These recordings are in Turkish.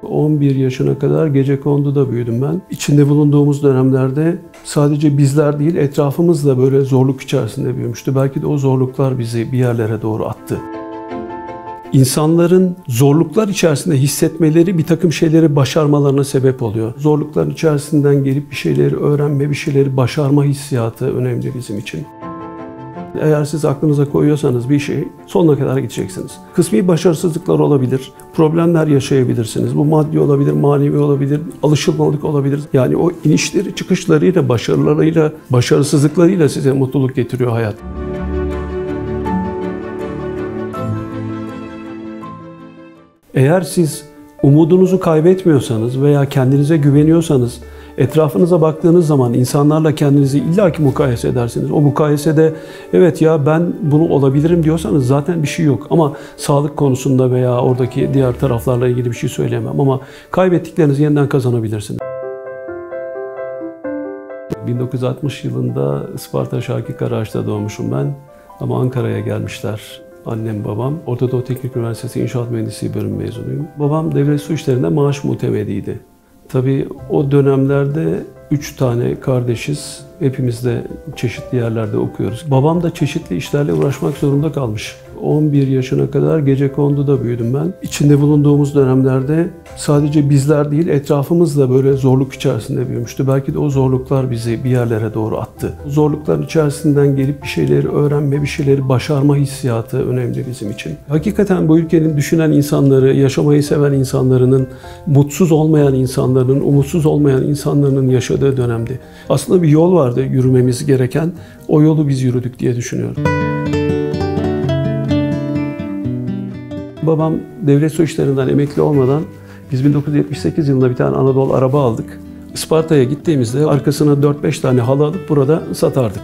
11 yaşına kadar Gecekondu'da büyüdüm ben. İçinde bulunduğumuz dönemlerde sadece bizler değil, etrafımız da böyle zorluk içerisinde büyümüştü. Belki de o zorluklar bizi bir yerlere doğru attı. İnsanların zorluklar içerisinde hissetmeleri bir takım şeyleri başarmalarına sebep oluyor. Zorlukların içerisinden gelip bir şeyleri öğrenme, bir şeyleri başarma hissiyatı önemli bizim için. Eğer siz aklınıza koyuyorsanız bir şey, sonuna kadar gideceksiniz. Kısmi başarısızlıklar olabilir, problemler yaşayabilirsiniz. Bu maddi olabilir, manevi olabilir, alışılmalık olabilir. Yani o inişleri, çıkışlarıyla, başarılarıyla, başarısızlıklarıyla size mutluluk getiriyor hayat. Eğer siz umudunuzu kaybetmiyorsanız veya kendinize güveniyorsanız, etrafınıza baktığınız zaman insanlarla kendinizi illaki mukayese edersiniz. O mukayesede evet ya ben bunu olabilirim diyorsanız zaten bir şey yok. Ama sağlık konusunda veya oradaki diğer taraflarla ilgili bir şey söyleyemem. Ama kaybettiklerinizi yeniden kazanabilirsiniz. 1960 yılında Isparta Şarkı Karaağaç'ta doğmuşum ben. Ama Ankara'ya gelmişler. Annem, babam. Orta Doğu Teknik Üniversitesi İnşaat Mühendisliği bölümü mezunuyum. Babam devlet su işlerinde maaş muhtemeliydi. Tabii o dönemlerde 3 tane kardeşiz. Hepimiz de çeşitli yerlerde okuyoruz. Babam da çeşitli işlerle uğraşmak zorunda kalmış. 11 yaşına kadar Gecekondu'da büyüdüm ben. İçinde bulunduğumuz dönemlerde sadece bizler değil, etrafımız da böyle zorluk içerisinde büyümüştü. Belki de o zorluklar bizi bir yerlere doğru attı. Zorlukların içerisinden gelip bir şeyleri öğrenme, bir şeyleri başarma hissiyatı önemli bizim için. Hakikaten bu ülkenin düşünen insanları, yaşamayı seven insanların, mutsuz olmayan insanların, umutsuz olmayan insanların yaşadığı dönemdi. Aslında bir yol vardı yürümemiz gereken. O yolu biz yürüdük diye düşünüyorum. Babam devlet su işlerinden emekli olmadan biz 1978 yılında bir tane Anadolu araba aldık. Isparta'ya gittiğimizde arkasına 4-5 tane halı alıp burada satardık.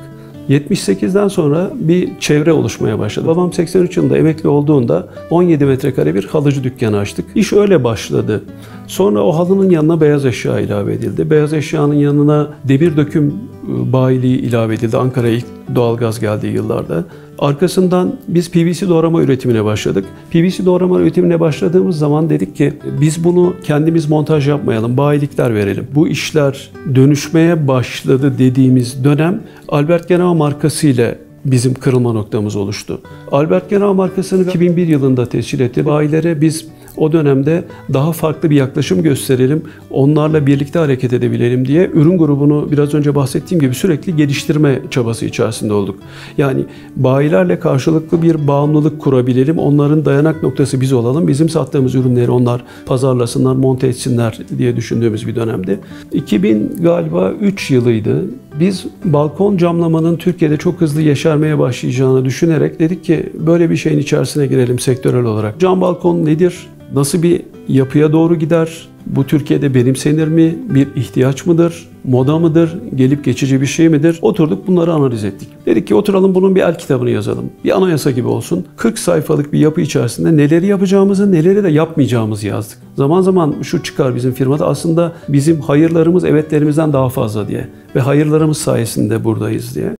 78'den sonra bir çevre oluşmaya başladı. Babam 83 yılında emekli olduğunda 17 metrekare bir halıcı dükkanı açtık. İş öyle başladı. Sonra o halının yanına beyaz eşya ilave edildi. Beyaz eşyanın yanına demir döküm bayiliği ilave edildi. Ankara'ya ilk doğalgaz geldiği yıllarda. Arkasından biz PVC doğrama üretimine başladık. PVC doğrama üretimine başladığımız zaman dedik ki biz bunu kendimiz montaj yapmayalım, bayilikler verelim. Bu işler dönüşmeye başladı dediğimiz dönem Albert Genau markası ile bizim kırılma noktamız oluştu. Albert Genau markasını 2001 yılında tescil etti. Bayilere biz o dönemde daha farklı bir yaklaşım gösterelim, onlarla birlikte hareket edebilelim diye ürün grubunu biraz önce bahsettiğim gibi sürekli geliştirme çabası içerisinde olduk. Yani bayilerle karşılıklı bir bağımlılık kurabilelim, onların dayanak noktası biz olalım, bizim sattığımız ürünleri onlar pazarlasınlar, monte etsinler diye düşündüğümüz bir dönemde. 2003 yılıydı. Biz balkon camlamanın Türkiye'de çok hızlı yeşermeye başlayacağını düşünerek dedik ki böyle bir şeyin içerisine girelim sektörel olarak. Cam balkon nedir? Nasıl bir yapıya doğru gider? Bu Türkiye'de benimsenir mi? Bir ihtiyaç mıdır? Moda mıdır? Gelip geçici bir şey midir? Oturduk bunları analiz ettik. Dedik ki oturalım bunun bir el kitabını yazalım. Bir anayasa gibi olsun. 40 sayfalık bir yapı içerisinde neleri yapacağımızı, neleri de yapmayacağımızı yazdık. Zaman zaman şu çıkar bizim firmada aslında bizim hayırlarımız evetlerimizden daha fazla diye. Ve hayırlarımız sayesinde buradayız diye.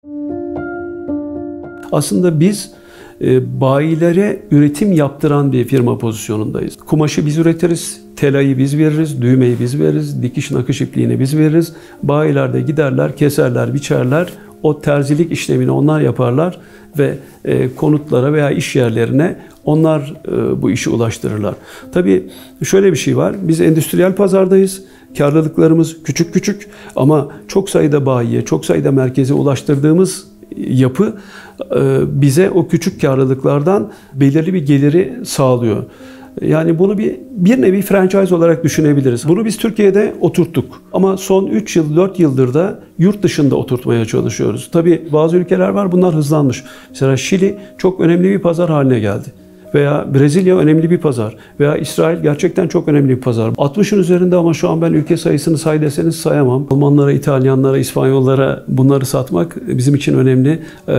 Aslında biz bayilere üretim yaptıran bir firma pozisyonundayız. Kumaşı biz üretiriz, telayı biz veririz, düğmeyi biz veririz, dikiş nakış ipliğini biz veririz. Bayiler de giderler, keserler, biçerler. O terzilik işlemini onlar yaparlar ve konutlara veya iş yerlerine onlar bu işi ulaştırırlar. Tabii şöyle bir şey var, biz endüstriyel pazardayız. Karlılıklarımız küçük küçük ama çok sayıda bayiye, çok sayıda merkeze ulaştırdığımız yapı bize o küçük karlılıklardan belirli bir geliri sağlıyor. Yani bunu bir nevi franchise olarak düşünebiliriz. Bunu biz Türkiye'de oturttuk. Ama son 3 yıl, 4 yıldır da yurt dışında oturtmaya çalışıyoruz. Tabii bazı ülkeler var, bunlar hızlanmış. Mesela Şili çok önemli bir pazar haline geldi. Veya Brezilya önemli bir pazar. Veya İsrail gerçekten çok önemli bir pazar. 60'ın üzerinde ama şu an ben ülke sayısını say deseniz sayamam. Almanlara, İtalyanlara, İspanyollara bunları satmak bizim için önemli.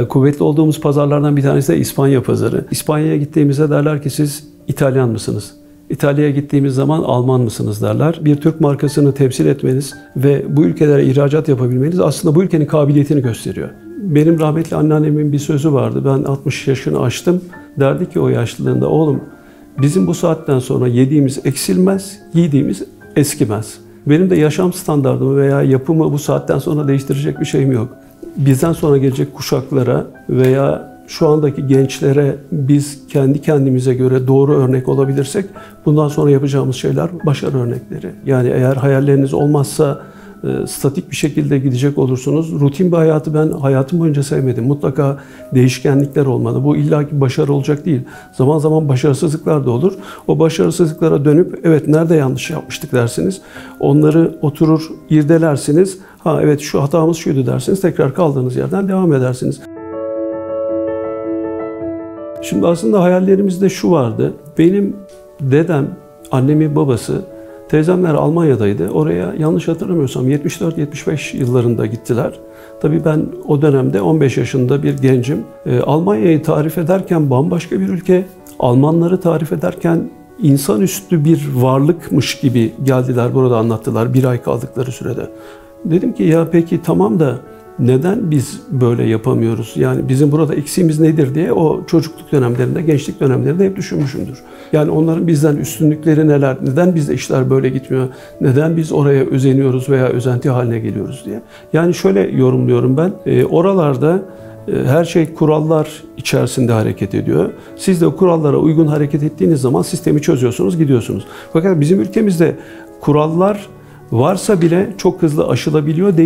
Kuvvetli olduğumuz pazarlardan bir tanesi de İspanya pazarı. İspanya'ya gittiğimizde derler ki siz İtalyan mısınız? İtalya'ya gittiğimiz zaman Alman mısınız derler. Bir Türk markasını temsil etmeniz ve bu ülkelere ihracat yapabilmeniz aslında bu ülkenin kabiliyetini gösteriyor. Benim rahmetli anneannemin bir sözü vardı. Ben 60 yaşını aştım. Derdi ki o yaşlılığında oğlum Bizim bu saatten sonra yediğimiz eksilmez, giydiğimiz eskimez. Benim de yaşam standardımı veya yapımı bu saatten sonra değiştirecek bir şeyim yok. Bizden sonra gelecek kuşaklara veya şu andaki gençlere biz kendi kendimize göre doğru örnek olabilirsek bundan sonra yapacağımız şeyler başarı örnekleri. Yani eğer hayalleriniz olmazsa statik bir şekilde gidecek olursunuz. Rutin bir hayatı ben hayatım boyunca sevmedim. Mutlaka değişkenlikler olmalı. Bu illaki başarı olacak değil. Zaman zaman başarısızlıklar da olur. O başarısızlıklara dönüp evet nerede yanlış yapmıştık dersiniz. Onları oturur irdelersiniz. Ha evet şu hatamız şuydu dersiniz. Tekrar kaldığınız yerden devam edersiniz. Şimdi aslında hayallerimizde şu vardı. Benim dedem, annemin babası, teyzemler Almanya'daydı. Oraya yanlış hatırlamıyorsam 74-75 yıllarında gittiler. Tabii ben o dönemde 15 yaşında bir gencim. Almanya'yı tarif ederken bambaşka bir ülke. Almanları tarif ederken insanüstü bir varlıkmış gibi geldiler burada anlattılar bir ay kaldıkları sürede. Dedim ki ya peki tamam da neden biz böyle yapamıyoruz? Yani bizim burada eksiğimiz nedir diye o çocukluk dönemlerinde, gençlik dönemlerinde hep düşünmüşümdür. Yani onların bizden üstünlükleri neler? Neden bizde işler böyle gitmiyor? Neden biz oraya özeniyoruz veya özenti haline geliyoruz diye. Yani şöyle yorumluyorum ben. Oralarda her şey kurallar içerisinde hareket ediyor. Siz de o kurallara uygun hareket ettiğiniz zaman sistemi çözüyorsunuz, gidiyorsunuz. Fakat bizim ülkemizde kurallar varsa bile çok hızlı aşılabiliyor,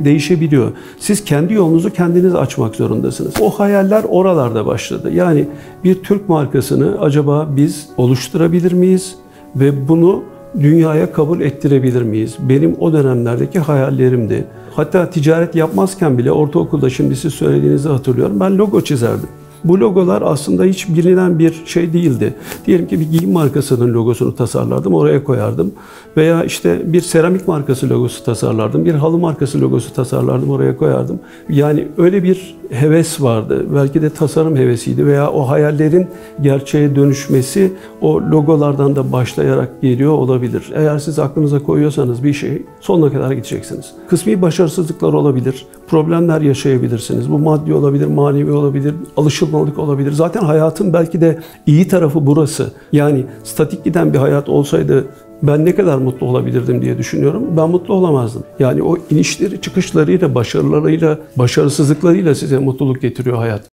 değişebiliyor. Siz kendi yolunuzu kendiniz açmak zorundasınız. O hayaller oralarda başladı. Yani bir Türk markasını acaba biz oluşturabilir miyiz ve bunu dünyaya kabul ettirebilir miyiz? Benim o dönemlerdeki hayallerimdi. Hatta ticaret yapmazken bile ortaokulda şimdi siz söylediğinizi hatırlıyorum. Ben logo çizerdim. Bu logolar aslında hiç bilinen bir şey değildi. Diyelim ki bir giyim markasının logosunu tasarlardım, oraya koyardım. Veya işte bir seramik markası logosu tasarlardım, bir halı markası logosu tasarlardım, oraya koyardım. Yani öyle bir heves vardı. Belki de tasarım hevesiydi veya o hayallerin gerçeğe dönüşmesi o logolardan da başlayarak geliyor olabilir. Eğer siz aklınıza koyuyorsanız bir şeyi sonuna kadar gideceksiniz. Kısmi başarısızlıklar olabilir, problemler yaşayabilirsiniz. Bu maddi olabilir, manevi olabilir, alışılmalık olabilir. Zaten hayatın belki de iyi tarafı burası. Yani statik giden bir hayat olsaydı ben ne kadar mutlu olabilirdim diye düşünüyorum. Ben mutlu olamazdım. Yani o inişleri, çıkışlarıyla, başarılarıyla, başarısızlıklarıyla size mutluluk getiriyor hayat.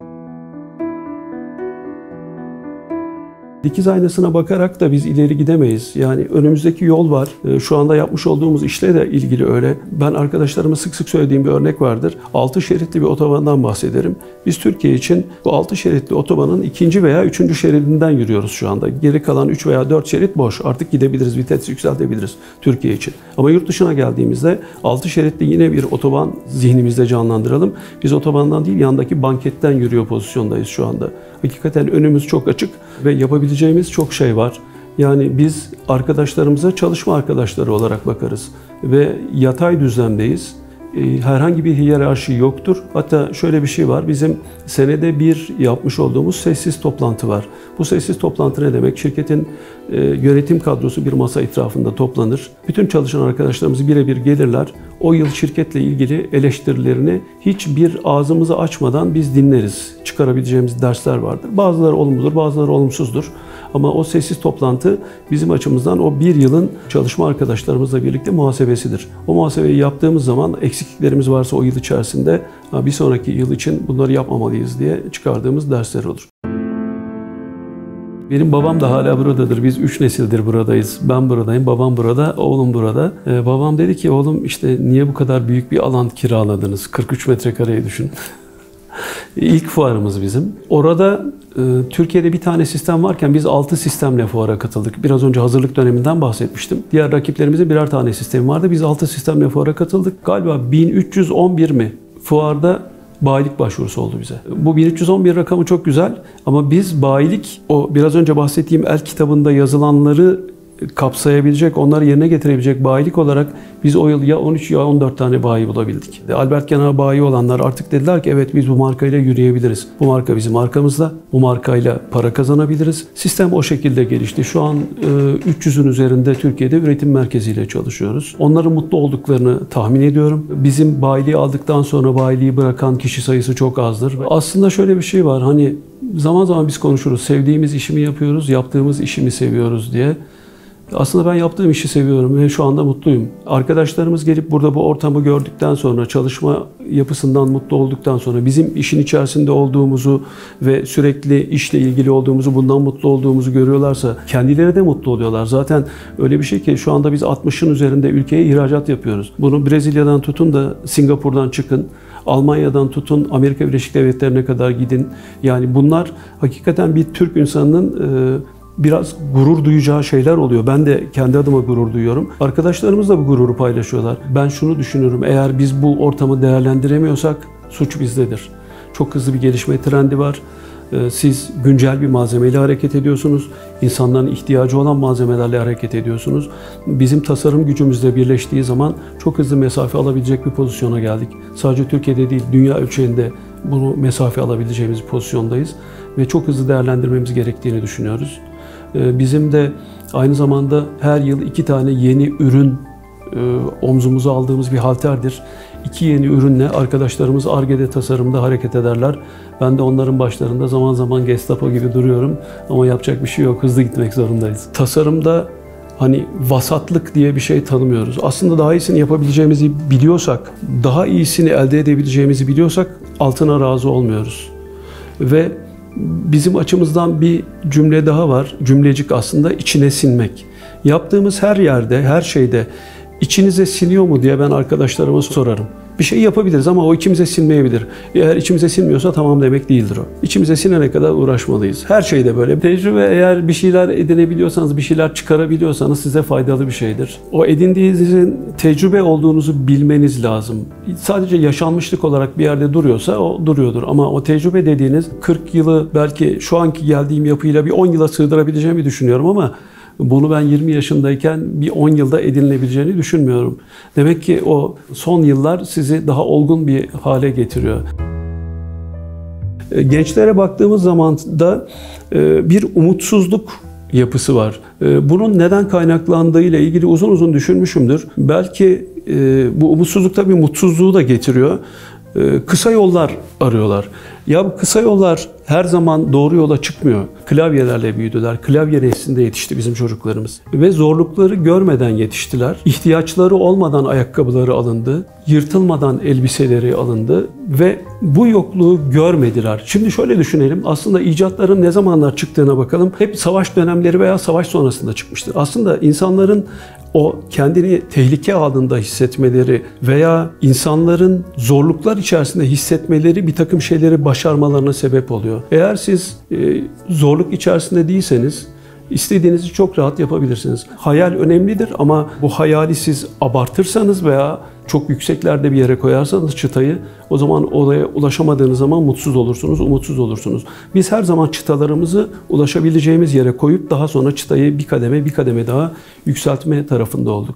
Dikiz aynasına bakarak da biz ileri gidemeyiz. Yani önümüzdeki yol var. Şu anda yapmış olduğumuz işle de ilgili öyle. Ben arkadaşlarıma sık sık söylediğim bir örnek vardır. 6 şeritli bir otobandan bahsederim. Biz Türkiye için bu 6 şeritli otobanın 2. veya 3. şeridinden yürüyoruz şu anda. Geri kalan 3 veya 4 şerit boş. Artık gidebiliriz, vites yükseltebiliriz Türkiye için. Ama yurt dışına geldiğimizde 6 şeritli yine bir otoban zihnimizde canlandıralım. Biz otobandan değil, yandaki banketten yürüyor pozisyondayız şu anda. Hakikaten önümüz çok açık ve yapabileceğimiz çok şey var. Yani biz arkadaşlarımıza çalışma arkadaşları olarak bakarız ve yatay düzlemdeyiz. Herhangi bir hiyerarşi yoktur. Hatta şöyle bir şey var. Bizim senede bir yapmış olduğumuz sessiz toplantı var. Bu sessiz toplantı ne demek? Şirketin yönetim kadrosu bir masa etrafında toplanır. Bütün çalışan arkadaşlarımız birebir gelirler. O yıl şirketle ilgili eleştirilerini hiçbir ağzımızı açmadan biz dinleriz. Çıkarabileceğimiz dersler vardır. Bazıları olumludur, bazıları olumsuzdur. Ama o sessiz toplantı bizim açımızdan o bir yılın çalışma arkadaşlarımızla birlikte muhasebesidir. O muhasebeyi yaptığımız zaman eksikliklerimiz varsa o yıl içerisinde bir sonraki yıl için bunları yapmamalıyız diye çıkardığımız dersler olur. Benim babam da hala buradadır. Biz 3 nesildir buradayız. Ben buradayım, babam burada, oğlum burada. Babam dedi ki oğlum işte niye bu kadar büyük bir alan kiraladınız? 43 metrekareyi düşün. İlk fuarımız bizim. Orada Türkiye'de bir tane sistem varken biz 6 sistemle fuara katıldık. Biraz önce hazırlık döneminden bahsetmiştim. Diğer rakiplerimizin birer tane sistemi vardı. Biz 6 sistemle fuara katıldık. Galiba 1311 mi fuarda bayilik başvurusu oldu bize. Bu 1311 rakamı çok güzel ama biz bayilik, o biraz önce bahsettiğim el kitabında yazılanları kapsayabilecek, onları yerine getirebilecek bayilik olarak biz o yıl ya 13 ya 14 tane bayi bulabildik. Albert Genel bayi olanlar artık dediler ki evet biz bu markayla yürüyebiliriz. Bu marka bizim markamızda. Bu markayla para kazanabiliriz. Sistem o şekilde gelişti. Şu an 300'ün üzerinde Türkiye'de üretim merkeziyle çalışıyoruz. Onların mutlu olduklarını tahmin ediyorum. Bizim bayiliği aldıktan sonra bayiliği bırakan kişi sayısı çok azdır. Aslında şöyle bir şey var. Hani Zaman zaman biz konuşuruz. Sevdiğimiz işi mi yapıyoruz, yaptığımız işi mi seviyoruz diye. Aslında ben yaptığım işi seviyorum ve şu anda mutluyum. Arkadaşlarımız gelip burada bu ortamı gördükten sonra, çalışma yapısından mutlu olduktan sonra, bizim işin içerisinde olduğumuzu ve sürekli işle ilgili olduğumuzu, bundan mutlu olduğumuzu görüyorlarsa kendileri de mutlu oluyorlar. Zaten öyle bir şey ki şu anda biz 60'ın üzerinde ülkeye ihracat yapıyoruz. Bunu Brezilya'dan tutun da Singapur'dan çıkın. Almanya'dan tutun Amerika Birleşik Devletleri'ne kadar gidin. Yani bunlar hakikaten bir Türk insanının biraz gurur duyacağı şeyler oluyor. Ben de kendi adıma gurur duyuyorum. Arkadaşlarımız da bu gururu paylaşıyorlar. Ben şunu düşünüyorum. Eğer biz bu ortamı değerlendiremiyorsak suç bizdedir. Çok hızlı bir gelişme trendi var. Siz güncel bir malzemeyle hareket ediyorsunuz. İnsanların ihtiyacı olan malzemelerle hareket ediyorsunuz. Bizim tasarım gücümüzle birleştiği zaman çok hızlı mesafe alabilecek bir pozisyona geldik. Sadece Türkiye'de değil, dünya ölçeğinde bunu mesafe alabileceğimiz bir pozisyondayız. Ve çok hızlı değerlendirmemiz gerektiğini düşünüyoruz. Bizim de aynı zamanda her yıl 2 tane yeni ürün omzumuza aldığımız bir halterdir. 2 yeni ürünle arkadaşlarımız Ar-Ge'de tasarımda hareket ederler. Ben de onların başlarında zaman zaman Gestapo gibi duruyorum ama yapacak bir şey yok. Hızlı gitmek zorundayız. Tasarımda hani vasatlık diye bir şey tanımıyoruz. Aslında daha iyisini yapabileceğimizi biliyorsak, daha iyisini elde edebileceğimizi biliyorsak altına razı olmuyoruz. Ve bizim açımızdan bir cümle daha var. Cümlecik aslında içine sinmek. Yaptığımız her yerde, her şeyde içinize siniyor mu diye ben arkadaşlarıma sorarım. Bir şey yapabiliriz ama o içimize sinmeyebilir. Eğer içimize sinmiyorsa tamam demek değildir o. İçimize sinene kadar uğraşmalıyız. Her şeyde böyle. Tecrübe, eğer bir şeyler edinebiliyorsanız, bir şeyler çıkarabiliyorsanız size faydalı bir şeydir. O edindiğinizin tecrübe olduğunuzu bilmeniz lazım. Sadece yaşanmışlık olarak bir yerde duruyorsa o duruyordur. Ama o tecrübe dediğiniz 40 yılı belki şu anki geldiğim yapıyla bir 10 yıla sığdırabileceğimi düşünüyorum ama bunu ben 20 yaşındayken bir 10 yılda edinilebileceğini düşünmüyorum. Demek ki o son yıllar sizi daha olgun bir hale getiriyor. Gençlere baktığımız zaman da bir umutsuzluk yapısı var. Bunun neden kaynaklandığı ile ilgili uzun uzun düşünmüşümdür. Belki bu umutsuzluk tabii mutsuzluğu da getiriyor. Kısa yollar arıyorlar. Ya bu kısa yollar her zaman doğru yola çıkmıyor. Klavyelerle büyüdüler. Klavye neslinde yetişti bizim çocuklarımız. Ve zorlukları görmeden yetiştiler. İhtiyaçları olmadan ayakkabıları alındı. Yırtılmadan elbiseleri alındı. Ve bu yokluğu görmediler. Şimdi şöyle düşünelim. Aslında icatların ne zamanlar çıktığına bakalım. Hep savaş dönemleri veya savaş sonrasında çıkmıştır. Aslında insanların o kendini tehlike altında hissetmeleri veya insanların zorluklar içerisinde hissetmeleri bir takım şeyleri başarmalarına sebep oluyor. Eğer siz zorluk içerisinde değilseniz istediğinizi çok rahat yapabilirsiniz. Hayal önemlidir ama bu hayali siz abartırsanız veya çok yükseklerde bir yere koyarsanız çıtayı, o zaman oraya ulaşamadığınız zaman mutsuz olursunuz, umutsuz olursunuz. Biz her zaman çıtalarımızı ulaşabileceğimiz yere koyup daha sonra çıtayı bir kademe daha yükseltme tarafında olduk.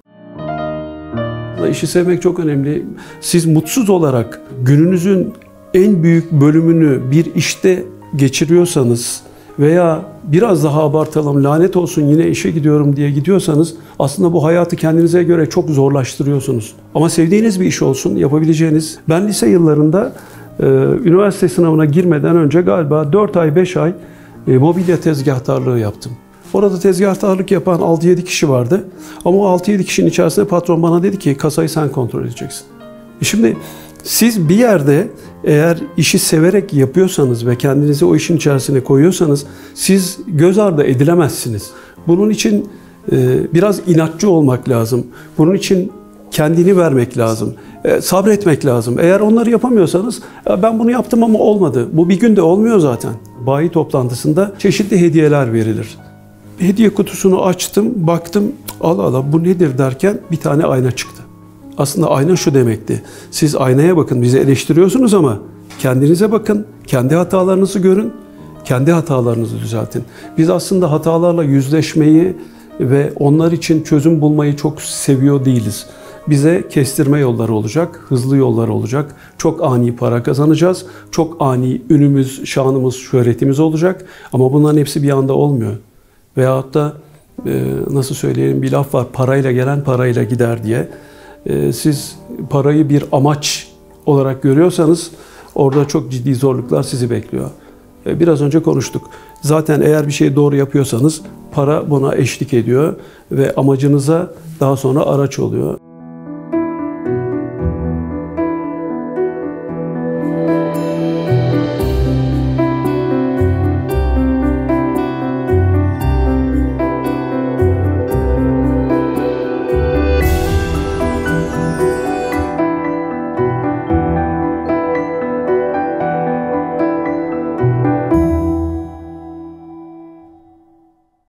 İşi sevmek çok önemli. Siz mutsuz olarak gününüzün en büyük bölümünü bir işte geçiriyorsanız veya biraz daha abartalım, lanet olsun yine işe gidiyorum diye gidiyorsanız aslında bu hayatı kendinize göre çok zorlaştırıyorsunuz. Ama sevdiğiniz bir iş olsun, yapabileceğiniz. Ben lise yıllarında üniversite sınavına girmeden önce galiba 4 ay 5 ay mobilya tezgahtarlığı yaptım. Orada tezgahtarlık yapan 6-7 kişi vardı. Ama o 6-7 kişinin içerisinde patron bana dedi ki kasayı sen kontrol edeceksin. Şimdi siz bir yerde eğer işi severek yapıyorsanız ve kendinizi o işin içerisine koyuyorsanız siz göz ardı edilemezsiniz. Bunun için biraz inatçı olmak lazım. Bunun için kendini vermek lazım. Sabretmek lazım. Eğer onları yapamıyorsanız ben bunu yaptım ama olmadı. Bu bir günde olmuyor zaten. Bayi toplantısında çeşitli hediyeler verilir. Hediye kutusunu açtım, baktım, Allah bu nedir derken bir tane ayna çıktı. Aslında ayna şu demekti. Siz aynaya bakın, bizi eleştiriyorsunuz ama kendinize bakın, kendi hatalarınızı görün, kendi hatalarınızı düzeltin. Biz aslında hatalarla yüzleşmeyi ve onlar için çözüm bulmayı çok seviyor değiliz. Bize kestirme yolları olacak, hızlı yollar olacak, çok ani para kazanacağız, çok ani ünümüz, şanımız, şöhretimiz olacak ama bunların hepsi bir anda olmuyor. Veyahut da nasıl söyleyelim, bir laf var, parayla gelen parayla gider diye. Siz parayı bir amaç olarak görüyorsanız orada çok ciddi zorluklar sizi bekliyor. Biraz önce konuştuk. Zaten eğer bir şeyi doğru yapıyorsanız para buna eşlik ediyor ve amacınıza daha sonra araç oluyor.